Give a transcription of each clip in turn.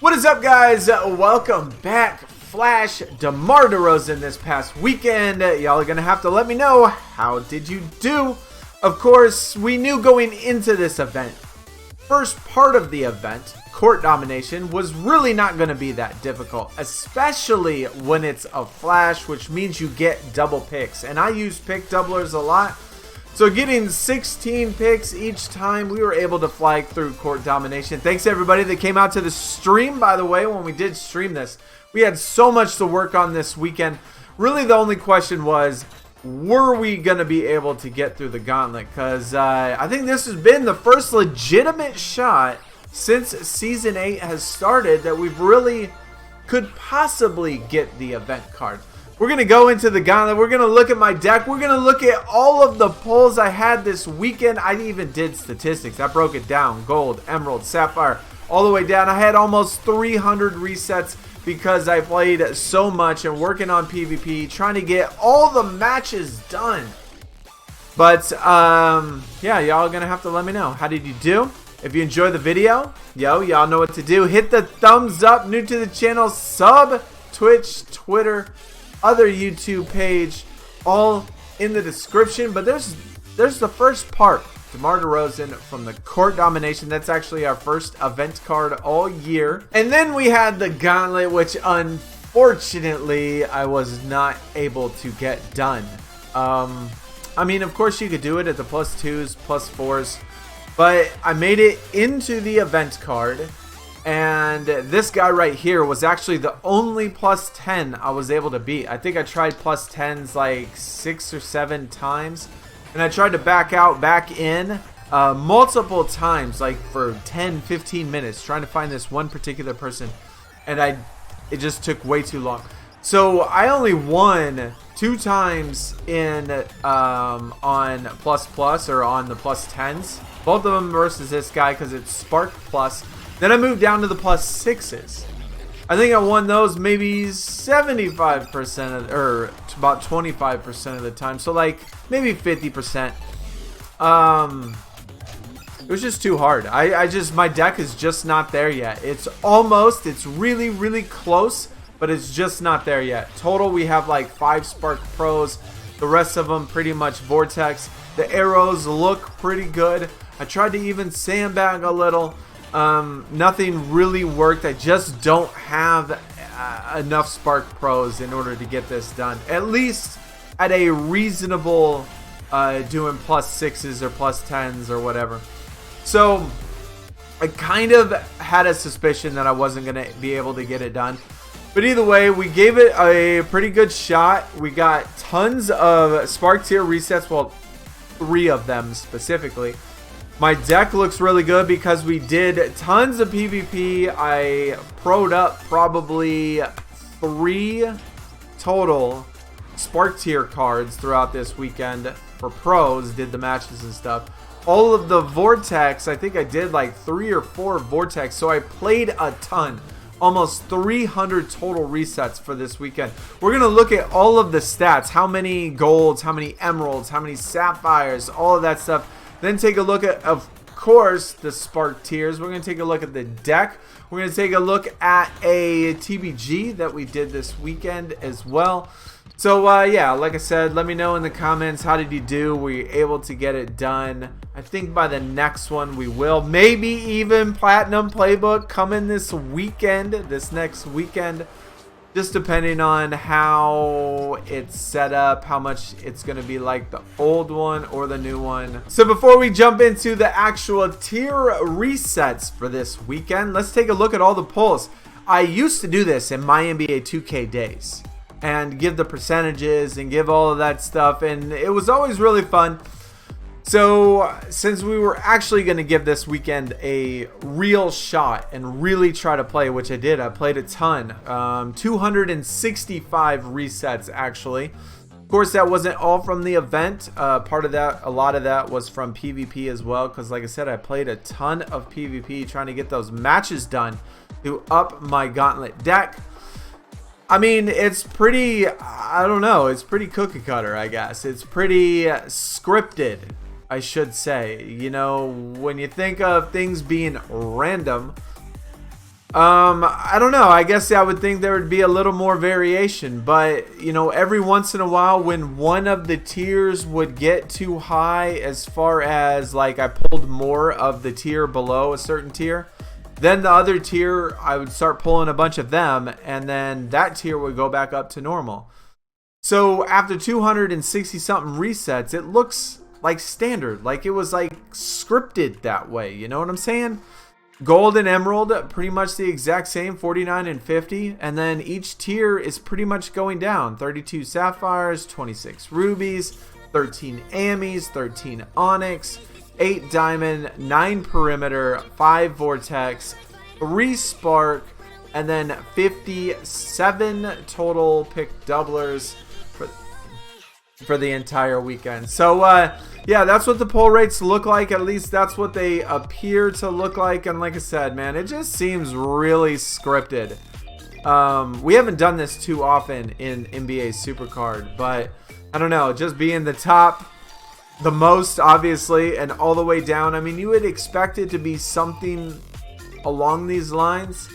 What is up, guys? Welcome back. Flash DeMar DeRozan this past weekend. Y'all are gonna have to let me know, how did you do? Of course, we knew going into this event, first part of the event, court domination, was really not gonna be that difficult, especially when it's a flash, which means you get double picks. And I use pick doublers a lot. So getting 16 picks each time, we were able to flag through court domination. Thanks to everybody that came out to the stream, by the way, when we did stream this. We had so much to work on this weekend. Really, the only question was, were we going to be able to get through the gauntlet? Because I think this has been the first legitimate shot since Season 8 has started that we've really could possibly get the event card. We're going to go into the gauntlet. We're going to look at my deck. We're going to look at all of the pulls I had this weekend. I even did statistics. I broke it down. Gold, emerald, sapphire, all the way down. I had almost 300 resets because I played so much and working on PvP, trying to get all the matches done. But, yeah, y'all going to have to let me know. How did you do? If you enjoyed the video, y'all know what to do. Hit the thumbs up. New to the channel, sub, Twitch, Twitter, other YouTube page, all in the description. But there's the first part, DeMar DeRozan from the court domination. That's actually our first event card all year. And then we had the gauntlet, which unfortunately I was not able to get done. I mean, of course you could do it at the +2s, +4s, but I made it into the event card. And this guy right here was actually the only +10 I was able to beat. I think I tried +10s like 6 or 7 times. And I tried to back out, back in multiple times, like for 10, 15 minutes, trying to find this one particular person. And it just took way too long. So I only won 2 times in on ++ or on the +10s. Both of them versus this guy because it's Spark Plus. Then I moved down to the +6s. I think I won those maybe 75% of, or about 25% of the time. So like maybe 50%. It was just too hard. My deck is just not there yet. It's really, really close, but it's just not there yet. Total, we have like 5 Spark Pros. The rest of them pretty much Vortex. The arrows look pretty good. I tried to even sandbag a little. Nothing really worked. I just don't have enough Spark Pros in order to get this done. At least at a reasonable doing +6s or +10s or whatever. So I kind of had a suspicion that I wasn't going to be able to get it done. But either way, we gave it a pretty good shot. We got tons of Spark tier resets. Well, 3 of them specifically. My deck looks really good because we did tons of PvP. I pro'd up probably 3 total Spark tier cards throughout this weekend for pros, did the matches and stuff. All of the Vortex, I think I did like 3 or 4 Vortex, so I played a ton. Almost 300 total resets for this weekend. We're going to look at all of the stats, how many golds, how many emeralds, how many sapphires, all of that stuff. Then take a look at, of course, the Spark tiers. We're going to take a look at the deck. We're going to take a look at a TBG that we did this weekend as well. So, yeah, like I said, let me know in the comments, how did you do? Were you able to get it done? I think by the next one we will. Maybe even Platinum Playbook coming this weekend, this next weekend. Just depending on how it's set up, how much it's going to be like the old one or the new one. So before we jump into the actual tier resets for this weekend, let's take a look at all the pulls. I used to do this in my NBA 2K days and give the percentages and give all of that stuff, and it was always really fun. So since we were actually going to give this weekend a real shot and really try to play, which I did, I played a ton, 265 resets actually. Of course, that wasn't all from the event. Part of that, a lot of that was from PvP as well, because like I said, I played a ton of PvP trying to get those matches done to up my Gauntlet deck. I mean, it's pretty, I don't know, it's pretty cookie cutter, I guess. It's pretty scripted, I should say. You know, when you think of things being random, I don't know. I guess I would think there would be a little more variation, but you know, every once in a while when one of the tiers would get too high, as far as like I pulled more of the tier below a certain tier, then the other tier I would start pulling a bunch of them, and then that tier would go back up to normal. So after 260 something resets, it looks like standard, like it was like scripted that way. You know what I'm saying? Gold and emerald, pretty much the exact same, 49 and 50. And then each tier is pretty much going down. 32 sapphires, 26 rubies, 13 amies, 13 onyx, 8 diamond, 9 perimeter, 5 vortex, 3 spark, and then 57 total pick doublers for the entire weekend. So yeah, that's what the pull rates look like. At least that's what they appear to look like. And like I said, man, it just seems really scripted. We haven't done this too often in NBA SuperCard, but I don't know, just being the top, the most obviously, and all the way down, I mean, you would expect it to be something along these lines,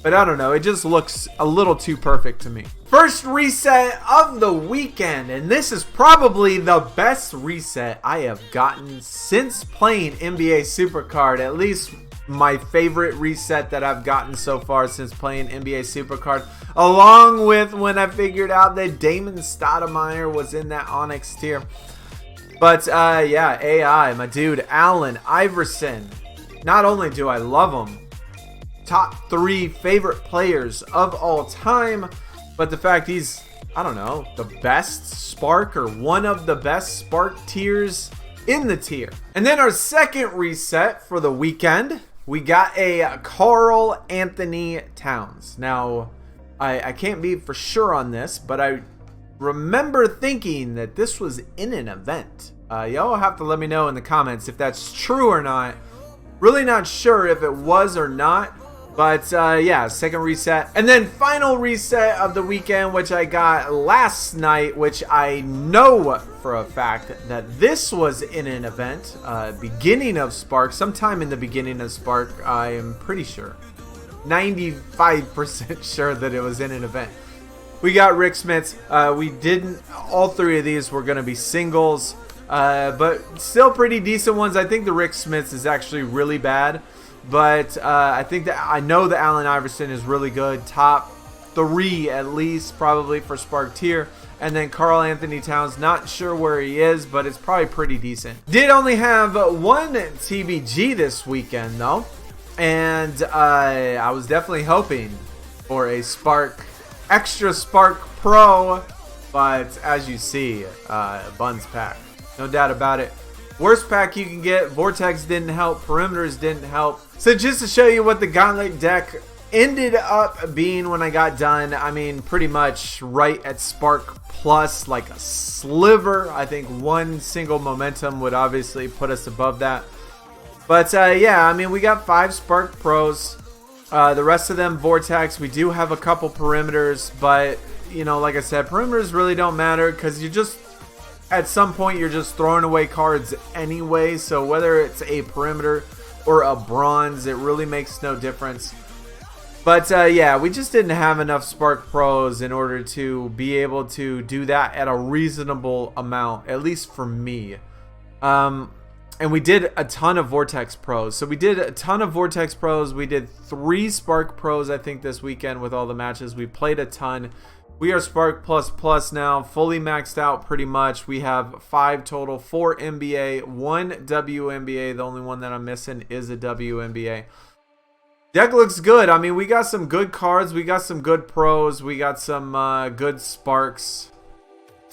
but I don't know, it just looks a little too perfect to me. First reset of the weekend, and this is probably the best reset I have gotten since playing NBA SuperCard. At least my favorite reset that I've gotten so far since playing NBA SuperCard, along with when I figured out that Damon Stoudemire was in that Onyx tier. But yeah, AI, my dude Allen Iverson. Not only do I love him, top 3 favorite players of all time, but the fact he's, I don't know, the best Spark or one of the best Spark tiers in the tier. And then our second reset for the weekend, we got a Karl Anthony Towns. Now, I can't be for sure on this, but I remember thinking that this was in an event. Y'all have to let me know in the comments if that's true or not. Really not sure if it was or not. But yeah, second reset. And then final reset of the weekend, which I got last night, which I know for a fact that this was in an event, beginning of Spark, sometime in the beginning of Spark, I am pretty sure. 95% sure that it was in an event. We got Rick Smits. We didn't, all 3 of these were going to be singles, but still pretty decent ones. I think the Rick Smits is actually really bad. But I think that I know that Allen Iverson is really good. Top 3 at least, probably for Spark tier. And then Karl Anthony Towns, not sure where he is, but it's probably pretty decent. Did only have 1 TBG this weekend though. And I was definitely hoping for a Spark, extra Spark Pro. But as you see, Buns pack. No doubt about it. Worst pack you can get. Vortex didn't help. Perimeters didn't help. So just to show you what the Gaunlet deck ended up being when I got done, I mean, pretty much right at Spark Plus, like a sliver. I think 1 single momentum would obviously put us above that. But yeah, I mean, we got 5 Spark Pros. The rest of them Vortex. We do have a couple perimeters, but you know, like I said, perimeters really don't matter because you just, at some point, you're just throwing away cards anyway. So whether it's a perimeter or a bronze, it really makes no difference. But yeah, we just didn't have enough Spark Pros in order to be able to do that at a reasonable amount, at least for me. And we did a ton of Vortex Pros. So we did a ton of Vortex Pros. We did 3 Spark Pros, I think, this weekend with all the matches. We played a ton. We are Spark Plus Plus now, fully maxed out pretty much. We have 5 total, 4 NBA, 1 WNBA. The only one that I'm missing is a WNBA. Deck looks good. I mean, we got some good cards. We got some good pros. We got some good sparks.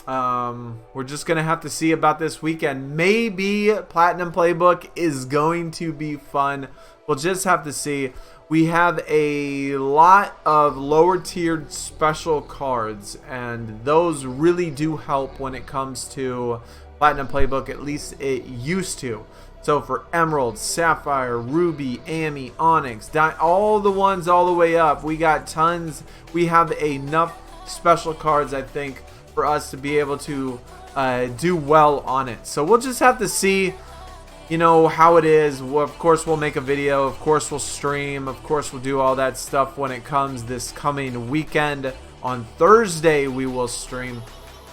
We're just going to have to see about this weekend. Maybe Platinum Playbook is going to be fun. We'll just have to see. We have a lot of lower tiered special cards, and those really do help when it comes to Platinum Playbook. At least it used to. So for Emerald, Sapphire, Ruby, Amy, Onyx, all the ones all the way up, we got tons. We have enough special cards, I think, for us to be able to do well on it. So we'll just have to see. you know how it is. Of course we'll make a video, of course we'll stream, of course we'll do all that stuff when it comes this coming weekend. On Thursday we will stream.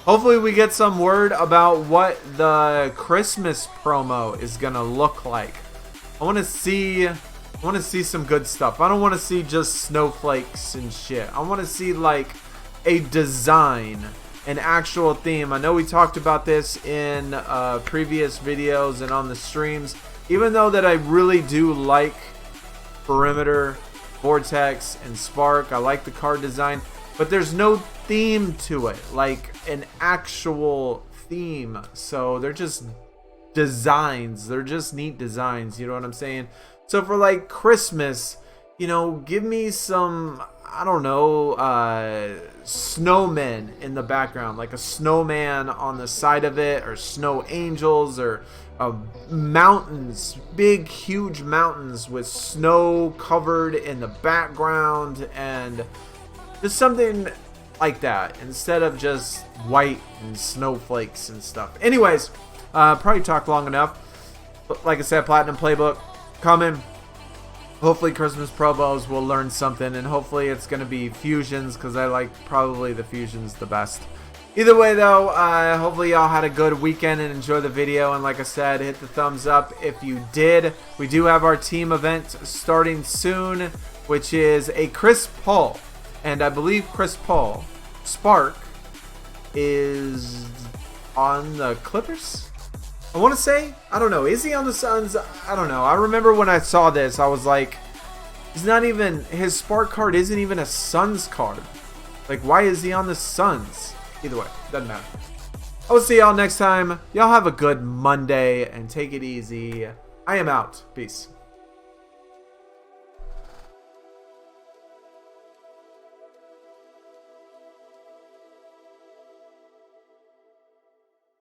Hopefully we get some word about what the Christmas promo is gonna look like. I want to see some good stuff. I don't want to see just snowflakes and shit. I want to see like a design, an actual theme. I know we talked about this in previous videos and on the streams. Even though that I really do like Perimeter, Vortex, and Spark, I like the card design, but there's no theme to it, like an actual theme. So they're just designs. They're just neat designs, you know what I'm saying? So for like Christmas, you know, give me some, I don't know, snowmen in the background, like a snowman on the side of it, or snow angels, or mountains, big huge mountains with snow covered in the background, and just something like that instead of just white and snowflakes and stuff. Anyways, probably talked long enough. But like I said, Platinum Playbook coming. Hopefully Christmas promos will learn something, and hopefully it's going to be fusions, because I like probably the fusions the best. Either way though, hopefully y'all had a good weekend and enjoy the video, and like I said, hit the thumbs up if you did. We do have our team event starting soon, which is a Chris Paul, and I believe Chris Paul, Spark, is on the Clippers? I want to say, I don't know, is he on the Suns? I don't know. I remember when I saw this, I was like, he's not even, his Spark card isn't even a Suns card. Like, why is he on the Suns? Either way, doesn't matter. I will see y'all next time. Y'all have a good Monday and take it easy. I am out. Peace.